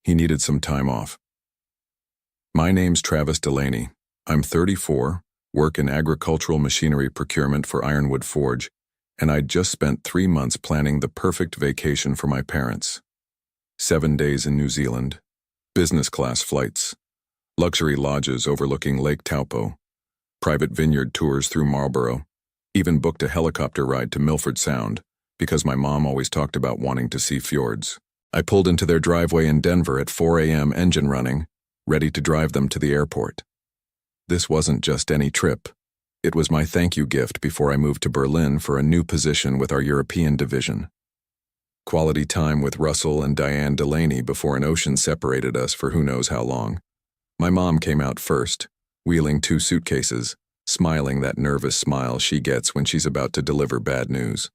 He needed some time off. My name's Travis Delaney. I'm 34, work in agricultural machinery procurement for Ironwood Forge, and I'd just spent 3 months planning the perfect vacation for my parents. 7 days in New Zealand, business class flights, luxury lodges overlooking Lake Taupo, private vineyard tours through Marlborough, even booked a helicopter ride to Milford Sound, because my mom always talked about wanting to see fjords. I pulled into their driveway in Denver at 4 a.m. engine running, ready to drive them to the airport. This wasn't just any trip. It was my thank you gift before I moved to Berlin for a new position with our European division. Quality time with Russell and Diane Delaney before an ocean separated us for who knows how long. My mom came out first, wheeling 2 suitcases, smiling that nervous smile she gets when she's about to deliver bad news.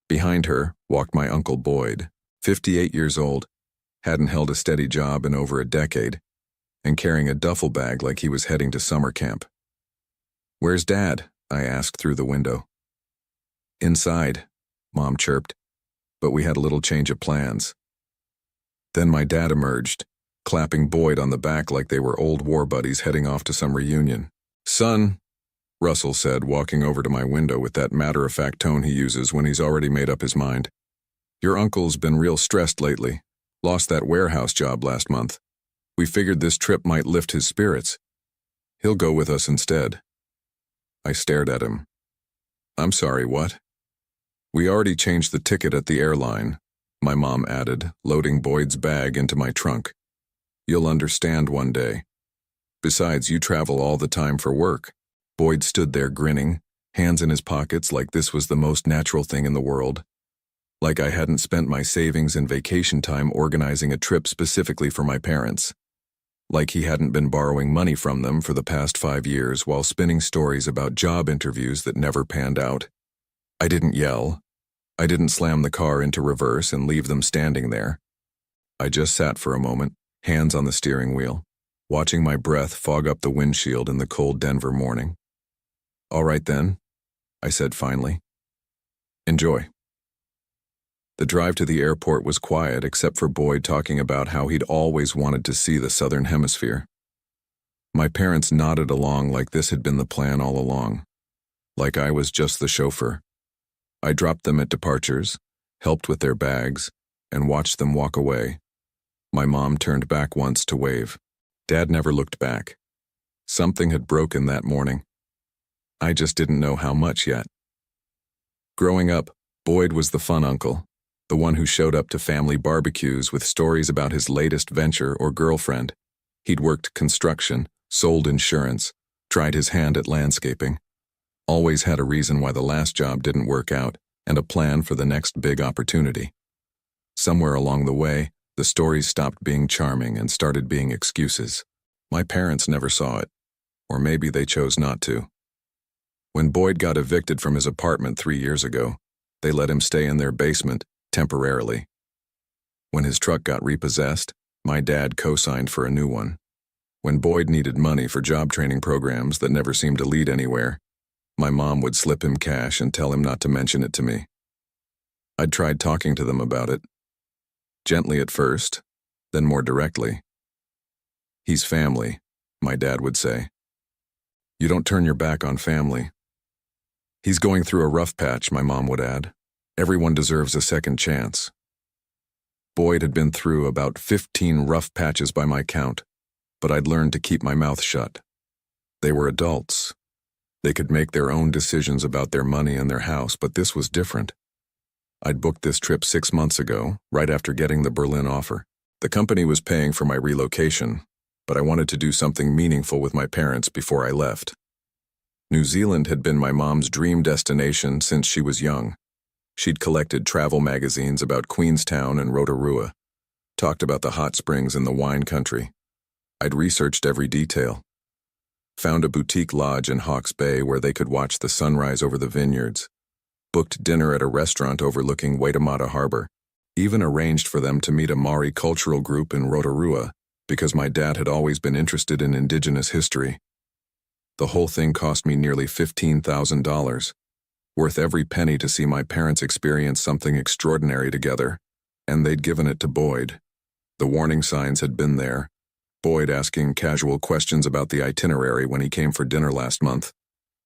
Behind her walked my Uncle Boyd, 58 years old, hadn't held a steady job in over a decade, and carrying a duffel bag like he was heading to summer camp. "Where's Dad?" I asked through the window. "Inside," Mom chirped, but we had a little change of plans. Then my dad emerged, clapping Boyd on the back like they were old war buddies heading off to some reunion. "Son," Russell said, walking over to my window with that matter-of-fact tone he uses when he's already made up his mind. "Your uncle's been real stressed lately. Lost that warehouse job last month. We figured this trip might lift his spirits. He'll go with us instead." I stared at him. "I'm sorry, what?" "We already changed the ticket at the airline," my mom added, loading Boyd's bag into my trunk. "You'll understand one day. Besides, you travel all the time for work." Boyd stood there grinning, hands in his pockets like this was the most natural thing in the world. Like I hadn't spent my savings and vacation time organizing a trip specifically for my parents. Like he hadn't been borrowing money from them for the past 5 years while spinning stories about job interviews that never panned out. I didn't yell. I didn't slam the car into reverse and leave them standing there. I just sat for a moment, hands on the steering wheel, watching my breath fog up the windshield in the cold Denver morning. "All right then," I said finally. "Enjoy." The drive to the airport was quiet except for Boyd talking about how he'd always wanted to see the Southern Hemisphere. My parents nodded along like this had been the plan all along, like I was just the chauffeur. I dropped them at departures, helped with their bags, and watched them walk away. My mom turned back once to wave. Dad never looked back. Something had broken that morning. I just didn't know how much yet. Growing up, Boyd was the fun uncle, the one who showed up to family barbecues with stories about his latest venture or girlfriend. He'd worked construction, sold insurance, tried his hand at landscaping. Always had a reason why the last job didn't work out and a plan for the next big opportunity. Somewhere along the way, the stories stopped being charming and started being excuses. My parents never saw it, or maybe they chose not to. When Boyd got evicted from his apartment 3 years ago, they let him stay in their basement, temporarily. When his truck got repossessed, my dad co-signed for a new one. When Boyd needed money for job training programs that never seemed to lead anywhere, my mom would slip him cash and tell him not to mention it to me. I'd tried talking to them about it. Gently at first, then more directly. "He's family," my dad would say. "You don't turn your back on family." "He's going through a rough patch," my mom would add. "Everyone deserves a second chance." Boyd had been through about 15 rough patches by my count, but I'd learned to keep my mouth shut. They were adults. They could make their own decisions about their money and their house, but this was different. I'd booked this trip 6 months ago, right after getting the Berlin offer. The company was paying for my relocation, but I wanted to do something meaningful with my parents before I left. New Zealand had been my mom's dream destination since she was young. She'd collected travel magazines about Queenstown and Rotorua, talked about the hot springs in the wine country. I'd researched every detail. Found a boutique lodge in Hawke's Bay where they could watch the sunrise over the vineyards. Booked dinner at a restaurant overlooking Waitemata Harbor. Even arranged for them to meet a Maori cultural group in Rotorua because my dad had always been interested in indigenous history. The whole thing cost me nearly $15,000. Worth every penny to see my parents experience something extraordinary together, and they'd given it to Boyd. The warning signs had been there. Boyd asking casual questions about the itinerary when he came for dinner last month.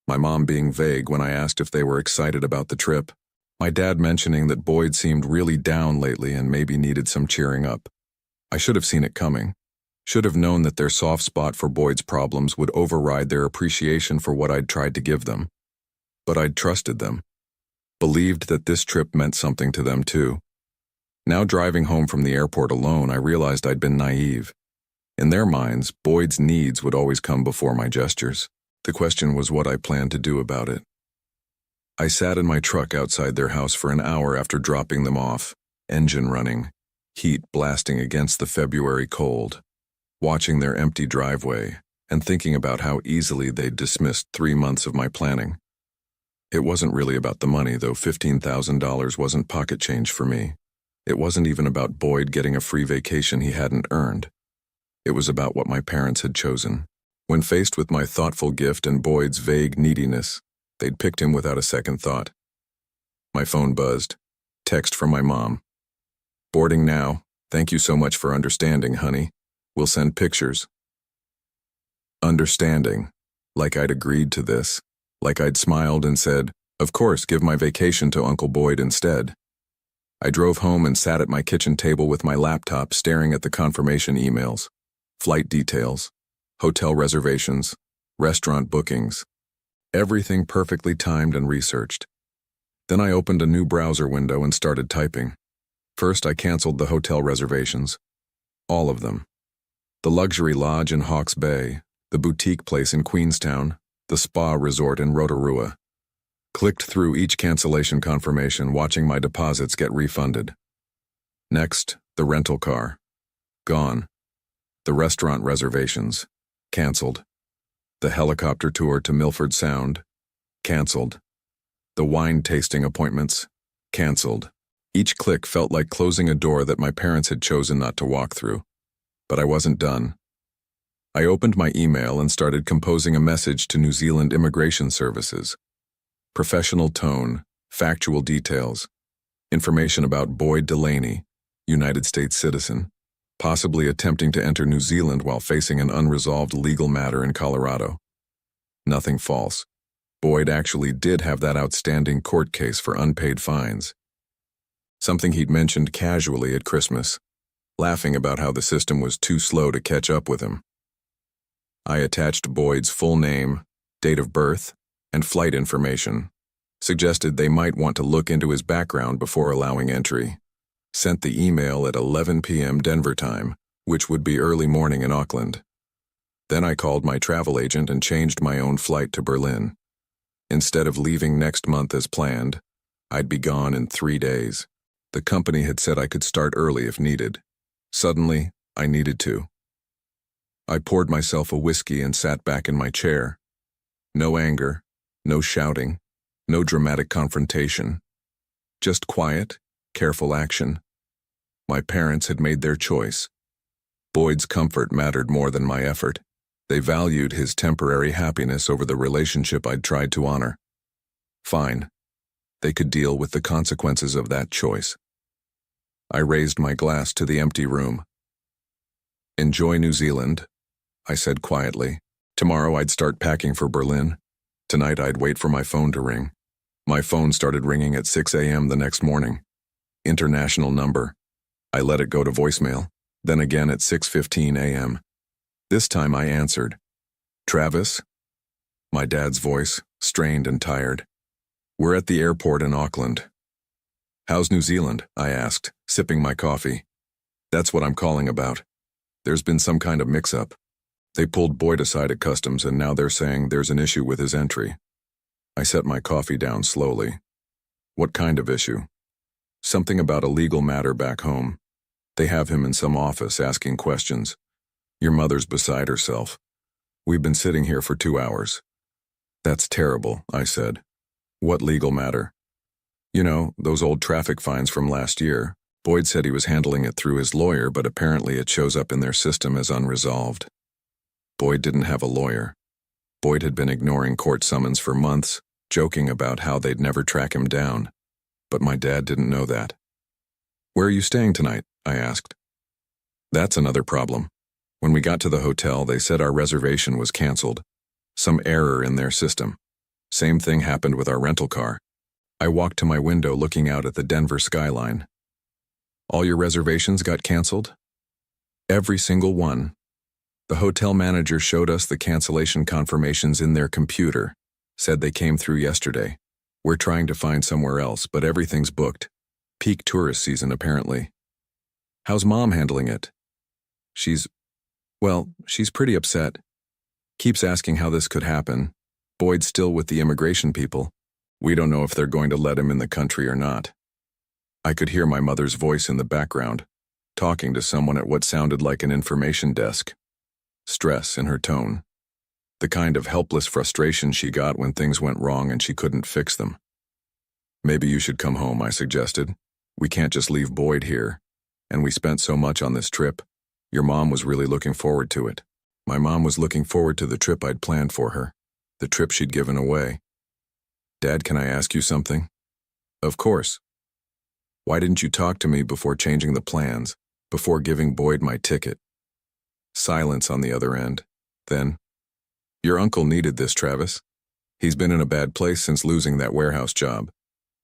My mom being vague when I asked if they were excited about the trip. My dad mentioning that Boyd seemed really down lately and maybe needed some cheering up. I should have seen it coming. Should have known that their soft spot for Boyd's problems would override their appreciation for what I'd tried to give them. But I'd trusted them. Believed that this trip meant something to them too. Now driving home from the airport alone, I realized I'd been naive. In their minds, Boyd's needs would always come before my gestures. The question was what I planned to do about it. I sat in my truck outside their house for an hour after dropping them off, engine running, heat blasting against the February cold, watching their empty driveway and thinking about how easily they'd dismissed 3 months of my planning. It wasn't really about the money, though $15,000 wasn't pocket change for me. It wasn't even about Boyd getting a free vacation he hadn't earned. It was about what my parents had chosen. When faced with my thoughtful gift and Boyd's vague neediness, they'd picked him without a second thought. My phone buzzed. Text from my mom. Boarding now. Thank you so much for understanding, honey. We'll send pictures. Understanding. Like I'd agreed to this. Like I'd smiled and said, of course, give my vacation to Uncle Boyd instead. I drove home and sat at my kitchen table with my laptop staring at the confirmation emails. Flight details. Hotel reservations. Restaurant bookings. Everything perfectly timed and researched. Then I opened a new browser window and started typing. First, I canceled the hotel reservations. All of them. The luxury lodge in Hawke's Bay, the boutique place in Queenstown, the spa resort in Rotorua. Clicked through each cancellation confirmation, watching my deposits get refunded. Next, the rental car. Gone. The restaurant reservations. Canceled. The helicopter tour to Milford Sound. Canceled. The wine tasting appointments. Canceled. Each click felt like closing a door that my parents had chosen not to walk through. But I wasn't done. I opened my email and started composing a message to New Zealand Immigration Services. Professional tone, factual details, information about Boyd Delaney, United States citizen, possibly attempting to enter New Zealand while facing an unresolved legal matter in Colorado. Nothing false. Boyd actually did have that outstanding court case for unpaid fines. Something he'd mentioned casually at Christmas, laughing about how the system was too slow to catch up with him. I attached Boyd's full name, date of birth, and flight information, suggested they might want to look into his background before allowing entry, sent the email at 11 p.m. Denver time, which would be early morning in Auckland. Then I called my travel agent and changed my own flight to Berlin. Instead of leaving next month as planned, I'd be gone in 3 days. The company had said I could start early if needed. Suddenly, I needed to. I poured myself a whiskey and sat back in my chair. No anger, no shouting, no dramatic confrontation. Just quiet, careful action. My parents had made their choice. Boyd's comfort mattered more than my effort. They valued his temporary happiness over the relationship I'd tried to honor. Fine. They could deal with the consequences of that choice. I raised my glass to the empty room. Enjoy New Zealand, I said quietly. Tomorrow I'd start packing for Berlin. Tonight I'd wait for my phone to ring. My phone started ringing at 6 a.m. the next morning. International number. I let it go to voicemail, then again at 6:15 a.m. This time I answered. Travis? My dad's voice, strained and tired. We're at the airport in Auckland. How's New Zealand? I asked, sipping my coffee. That's what I'm calling about. There's been some kind of mix-up. They pulled Boyd aside at customs and now they're saying there's an issue with his entry. I set my coffee down slowly. What kind of issue? Something about a legal matter back home. They have him in some office asking questions. Your mother's beside herself. We've been sitting here for 2 hours. That's terrible, I said. What legal matter? You know, those old traffic fines from last year. Boyd said he was handling it through his lawyer, but apparently it shows up in their system as unresolved. Boyd didn't have a lawyer. Boyd had been ignoring court summons for months, joking about how they'd never track him down. But my dad didn't know that. Where are you staying tonight? I asked. That's another problem. When we got to the hotel, they said our reservation was canceled. Some error in their system. Same thing happened with our rental car. I walked to my window looking out at the Denver skyline. All your reservations got canceled? Every single one. The hotel manager showed us the cancellation confirmations in their computer, said they came through yesterday. We're trying to find somewhere else, but everything's booked. Peak tourist season, apparently. How's Mom handling it? She's pretty upset. Keeps asking how this could happen. Boyd's still with the immigration people. We don't know if they're going to let him in the country or not. I could hear my mother's voice in the background, talking to someone at what sounded like an information desk. Stress in her tone. The kind of helpless frustration she got when things went wrong and she couldn't fix them. Maybe you should come home, I suggested. We can't just leave Boyd here. And we spent so much on this trip. Your mom was really looking forward to it. My mom was looking forward to the trip I'd planned for her. The trip she'd given away. Dad, can I ask you something? Of course. Why didn't you talk to me before changing the plans, before giving Boyd my ticket? Silence on the other end. Then, your uncle needed this, Travis. He's been in a bad place since losing that warehouse job.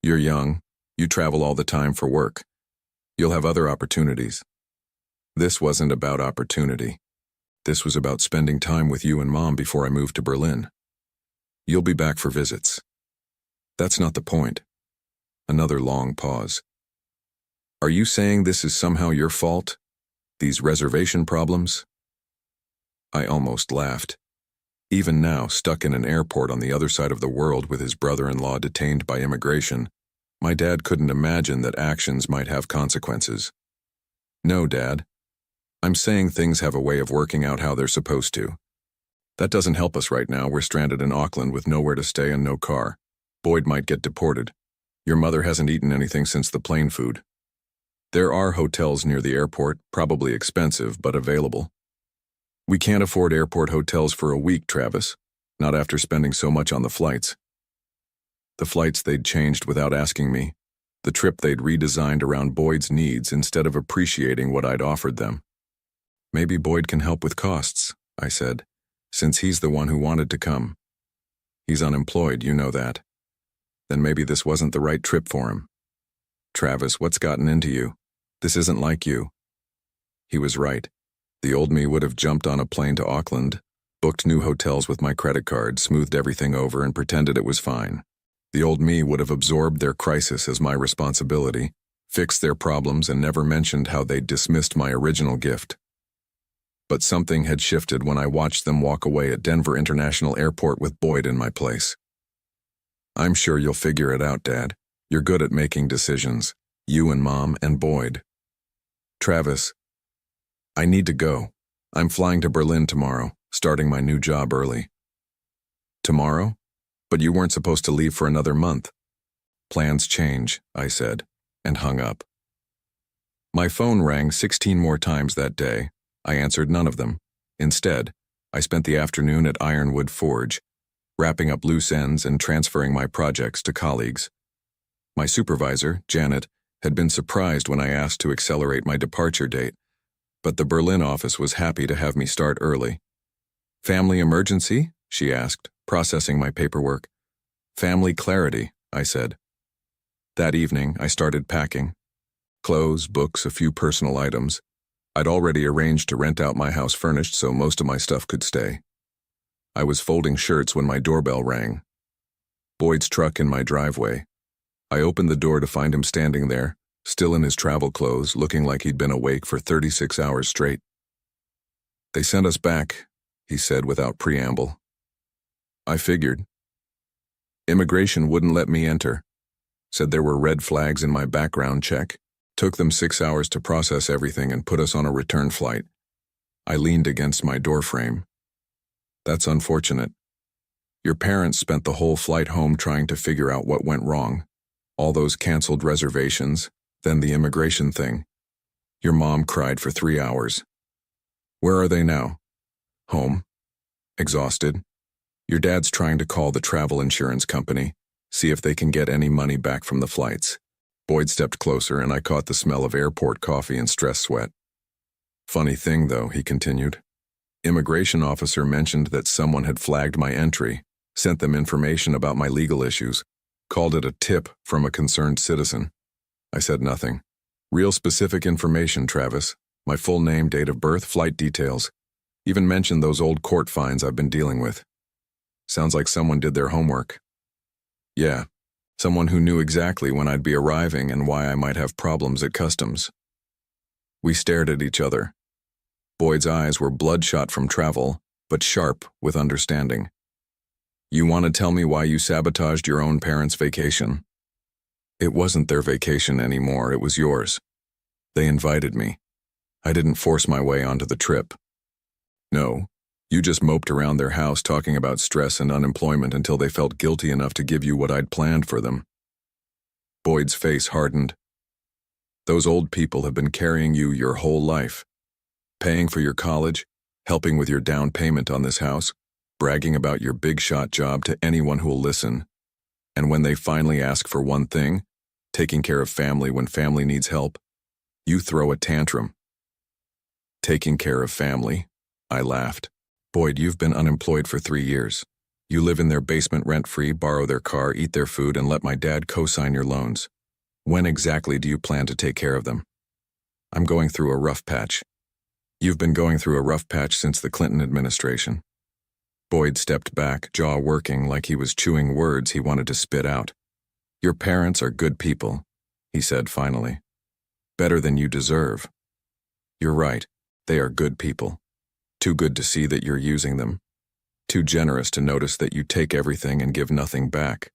You're young. You travel all the time for work. You'll have other opportunities. This wasn't about opportunity. This was about spending time with you and Mom before I moved to Berlin. You'll be back for visits. That's not the point. Another long pause. Are you saying this is somehow your fault? These reservation problems? I almost laughed. Even now, stuck in an airport on the other side of the world with his brother-in-law detained by immigration, my dad couldn't imagine that actions might have consequences. No, Dad. I'm saying things have a way of working out how they're supposed to. That doesn't help us right now. We're stranded in Auckland with nowhere to stay and no car. Boyd might get deported. Your mother hasn't eaten anything since the plane food. There are hotels near the airport, probably expensive, but available. We can't afford airport hotels for a week, Travis. Not after spending so much on the flights. The flights they'd changed without asking me. The trip they'd redesigned around Boyd's needs instead of appreciating what I'd offered them. Maybe Boyd can help with costs, I said, since he's the one who wanted to come. He's unemployed, you know that. Then maybe this wasn't the right trip for him. Travis, what's gotten into you? This isn't like you. He was right. The old me would have jumped on a plane to Auckland, booked new hotels with my credit card, smoothed everything over, and pretended it was fine. The old me would have absorbed their crisis as my responsibility, fixed their problems, and never mentioned how they'd dismissed my original gift. But something had shifted when I watched them walk away at Denver International Airport with Boyd in my place. I'm sure you'll figure it out, Dad. You're good at making decisions. You and Mom and Boyd. Travis, I need to go. I'm flying to Berlin tomorrow, starting my new job early. Tomorrow? But you weren't supposed to leave for another month. Plans change, I said, and hung up. My phone rang 16 more times that day. I answered none of them. Instead, I spent the afternoon at Ironwood Forge, wrapping up loose ends and transferring my projects to colleagues. My supervisor, Janet, had been surprised when I asked to accelerate my departure date, but the Berlin office was happy to have me start early. Family emergency? She asked, processing my paperwork. Family clarity, I said. That evening, I started packing. Clothes, books, a few personal items. I'd already arranged to rent out my house furnished so most of my stuff could stay. I was folding shirts when my doorbell rang. Boyd's truck in my driveway. I opened the door to find him standing there, still in his travel clothes, looking like he'd been awake for 36 hours straight. They sent us back, he said without preamble. I figured. Immigration wouldn't let me enter. Said there were red flags in my background check. Took them 6 hours to process everything and put us on a return flight. I leaned against my doorframe. That's unfortunate. Your parents spent the whole flight home trying to figure out what went wrong. All those canceled reservations, then the immigration thing. Your mom cried for 3 hours. Where are they now? Home. Exhausted. Your dad's trying to call the travel insurance company, see if they can get any money back from the flights. Boyd stepped closer and I caught the smell of airport coffee and stress sweat. Funny thing, though, he continued. Immigration officer mentioned that someone had flagged my entry, sent them information about my legal issues, called it a tip from a concerned citizen. I said nothing. Real specific information, Travis. My full name, date of birth, flight details. Even mentioned those old court fines I've been dealing with. Sounds like someone did their homework. Yeah, someone who knew exactly when I'd be arriving and why I might have problems at customs. We stared at each other. Boyd's eyes were bloodshot from travel, but sharp with understanding. You want to tell me why you sabotaged your own parents' vacation? It wasn't their vacation anymore, it was yours. They invited me. I didn't force my way onto the trip. No, you just moped around their house talking about stress and unemployment until they felt guilty enough to give you what I'd planned for them. Boyd's face hardened. Those old people have been carrying you your whole life. Paying for your college, helping with your down payment on this house, bragging about your big-shot job to anyone who'll listen. And when they finally ask for one thing, taking care of family when family needs help, you throw a tantrum. Taking care of family? I laughed. Boyd, you've been unemployed for 3 years. You live in their basement rent-free, borrow their car, eat their food, and let my dad co-sign your loans. When exactly do you plan to take care of them? I'm going through a rough patch. You've been going through a rough patch since the Clinton administration. Boyd stepped back, jaw working like he was chewing words he wanted to spit out. Your parents are good people, he said finally. Better than you deserve. You're right, they are good people. Too good to see that you're using them. Too generous to notice that you take everything and give nothing back.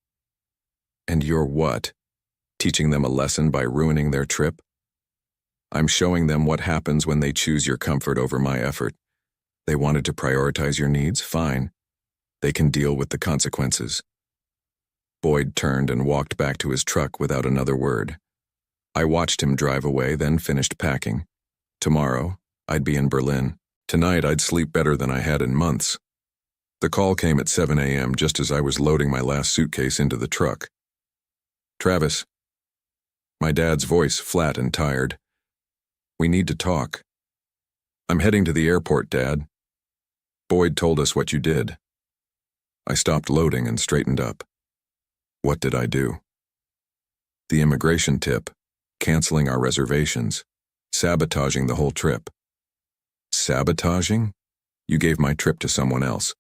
And you're what? Teaching them a lesson by ruining their trip? I'm showing them what happens when they choose your comfort over my effort. They wanted to prioritize your needs? Fine. They can deal with the consequences. Boyd turned and walked back to his truck without another word. I watched him drive away, then finished packing. Tomorrow, I'd be in Berlin. Tonight, I'd sleep better than I had in months. The call came at 7 a.m. just as I was loading my last suitcase into the truck. Travis. My dad's voice flat and tired. We need to talk. I'm heading to the airport, Dad. Boyd told us what you did. I stopped loading and straightened up. What did I do? The immigration tip, canceling our reservations, sabotaging the whole trip. Sabotaging? You gave my trip to someone else.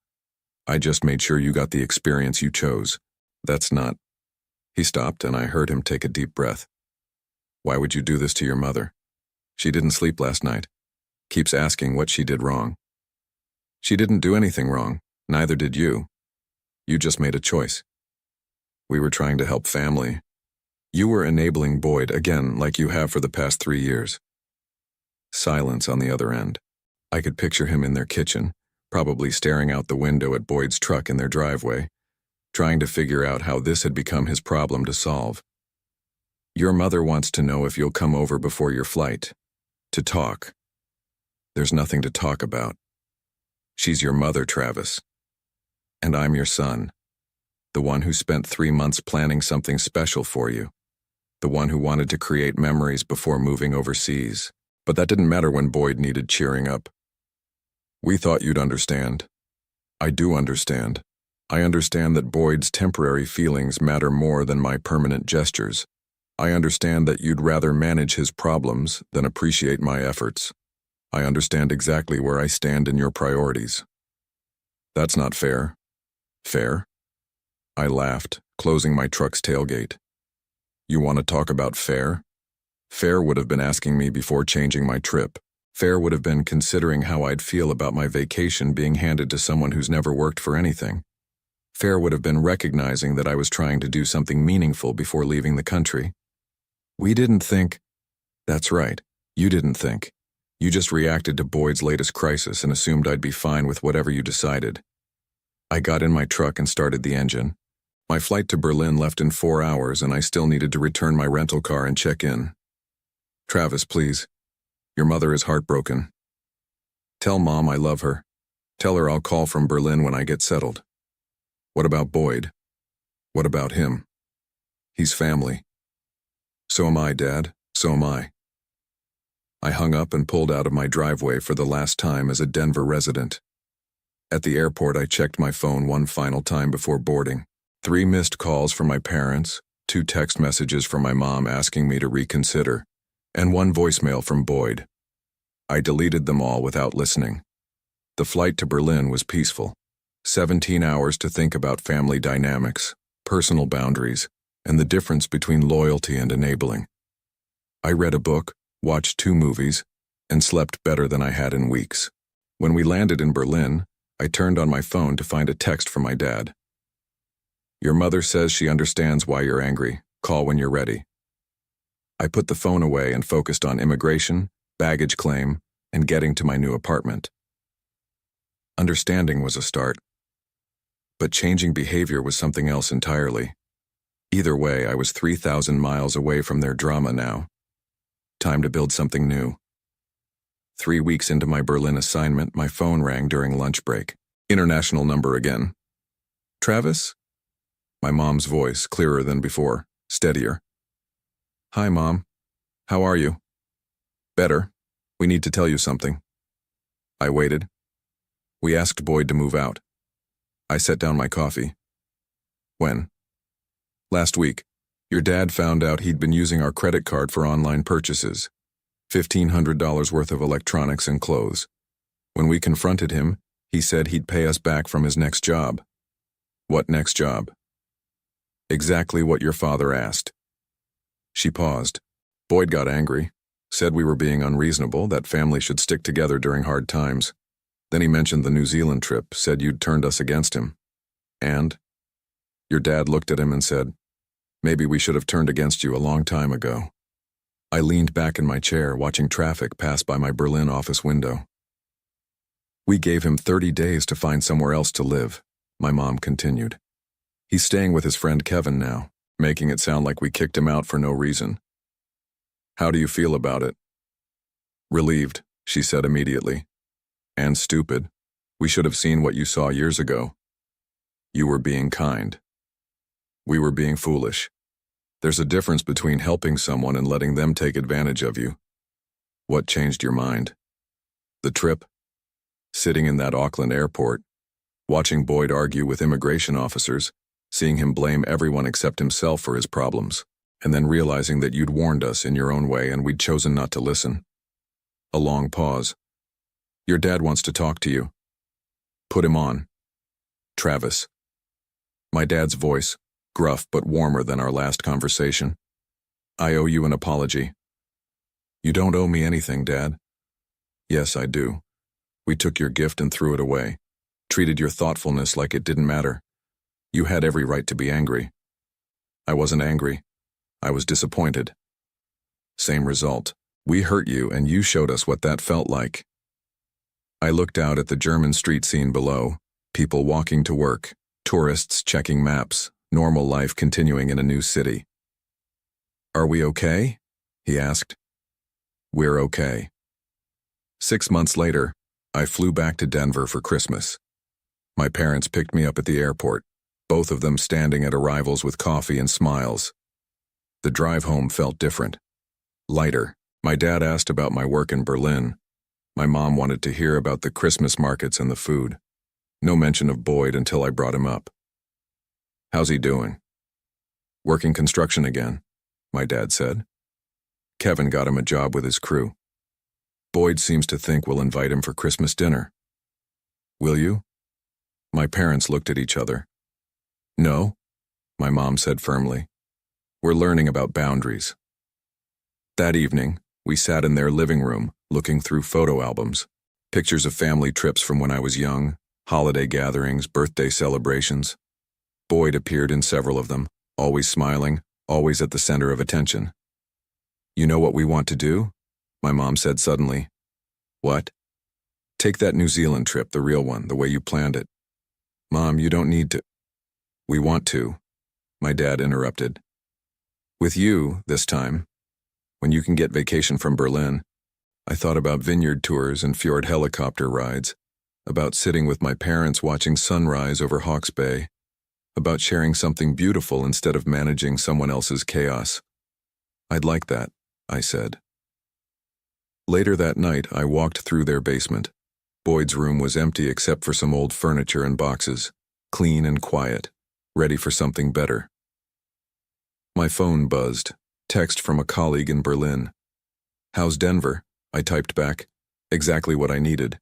I just made sure you got the experience you chose. That's not... He stopped and I heard him take a deep breath. Why would you do this to your mother? She didn't sleep last night. Keeps asking what she did wrong. She didn't do anything wrong, neither did you. You just made a choice. We were trying to help family. You were enabling Boyd again like you have for the past 3 years. Silence on the other end. I could picture him in their kitchen, probably staring out the window at Boyd's truck in their driveway, trying to figure out how this had become his problem to solve. Your mother wants to know if you'll come over before your flight. To talk. There's nothing to talk about. She's your mother, Travis. And I'm your son. The one who spent 3 months planning something special for you. The one who wanted to create memories before moving overseas. But that didn't matter when Boyd needed cheering up. We thought you'd understand. I do understand. I understand that Boyd's temporary feelings matter more than my permanent gestures. I understand that you'd rather manage his problems than appreciate my efforts. I understand exactly where I stand in your priorities. That's not fair. Fair? I laughed, closing my truck's tailgate. You want to talk about fair? Fair would have been asking me before changing my trip. Fair would have been considering how I'd feel about my vacation being handed to someone who's never worked for anything. Fair would have been recognizing that I was trying to do something meaningful before leaving the country. We didn't think... That's right, you didn't think. You just reacted to Boyd's latest crisis and assumed I'd be fine with whatever you decided. I got in my truck and started the engine. My flight to Berlin left in 4 hours and I still needed to return my rental car and check in. Travis, please. Your mother is heartbroken. Tell Mom I love her. Tell her I'll call from Berlin when I get settled. What about Boyd? What about him? He's family. So am I, Dad. So am I. I hung up and pulled out of my driveway for the last time as a Denver resident. At the airport, I checked my phone one final time before boarding. 3 missed calls from my parents, 2 text messages from my mom asking me to reconsider, and 1 voicemail from Boyd. I deleted them all without listening. The flight to Berlin was peaceful. 17 hours to think about family dynamics, personal boundaries, and the difference between loyalty and enabling. I read a book, watched 2 movies, and slept better than I had in weeks. When we landed in Berlin, I turned on my phone to find a text from my dad. "Your mother says she understands why you're angry. Call when you're ready." I put the phone away and focused on immigration, baggage claim, and getting to my new apartment. Understanding was a start, but changing behavior was something else entirely. Either way, I was 3,000 miles away from their drama now. Time to build something new. 3 weeks into my Berlin assignment, my phone rang during lunch break. International number again. "Travis?" My mom's voice, clearer than before, steadier. "Hi, Mom. How are you?" "Better. We need to tell you something." I waited. "We asked Boyd to move out." I set down my coffee. "When?" "Last week. Your dad found out he'd been using our credit card for online purchases. $1,500 worth of electronics and clothes. When we confronted him, he said he'd pay us back from his next job." "What next job?" "Exactly what your father asked." She paused. "Boyd got angry, said we were being unreasonable, that family should stick together during hard times. Then he mentioned the New Zealand trip, said you'd turned us against him. And?" "Your dad looked at him and said, 'Maybe we should have turned against you a long time ago.'" I leaned back in my chair, watching traffic pass by my Berlin office window. "We gave him 30 days to find somewhere else to live," my mom continued. "He's staying with his friend Kevin now, making it sound like we kicked him out for no reason." "How do you feel about it?" "Relieved," she said immediately. "And stupid. We should have seen what you saw years ago. You were being kind. We were being foolish. There's a difference between helping someone and letting them take advantage of you." "What changed your mind?" "The trip. Sitting in that Auckland airport, watching Boyd argue with immigration officers, seeing him blame everyone except himself for his problems, and then realizing that you'd warned us in your own way and we'd chosen not to listen." A long pause. "Your dad wants to talk to you." "Put him on." "Travis." My dad's voice, gruff but warmer than our last conversation. "I owe you an apology." "You don't owe me anything, Dad." "Yes, I do. We took your gift and threw it away. Treated your thoughtfulness like it didn't matter. You had every right to be angry." "I wasn't angry. I was disappointed." "Same result. We hurt you and you showed us what that felt like." I looked out at the German street scene below, people walking to work, tourists checking maps, normal life continuing in a new city. "Are we okay?" he asked. "We're okay." 6 months later, I flew back to Denver for Christmas. My parents picked me up at the airport, both of them standing at arrivals with coffee and smiles. The drive home felt different. Lighter. My dad asked about my work in Berlin. My mom wanted to hear about the Christmas markets and the food. No mention of Boyd until I brought him up. "How's he doing?" "Working construction again," my dad said. "Kevin got him a job with his crew. Boyd seems to think we'll invite him for Christmas dinner." "Will you?" My parents looked at each other. "No," my mom said firmly. "We're learning about boundaries." That evening, we sat in their living room, looking through photo albums, pictures of family trips from when I was young, holiday gatherings, birthday celebrations. Boyd appeared in several of them, always smiling, always at the center of attention. "You know what we want to do?" my mom said suddenly. "What?" "Take that New Zealand trip, the real one, the way you planned it." "Mom, you don't need to." "We want to," my dad interrupted. "With you, this time, when you can get vacation from Berlin." I thought about vineyard tours and fjord helicopter rides, about sitting with my parents watching sunrise over Hawke's Bay, about sharing something beautiful instead of managing someone else's chaos. "I'd like that," I said. Later that night, I walked through their basement. Boyd's room was empty except for some old furniture and boxes, clean and quiet, ready for something better. My phone buzzed. Text from a colleague in Berlin. "How's Denver?" I typed back. Exactly what I needed.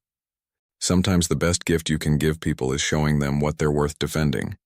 Sometimes the best gift you can give people is showing them what they're worth defending.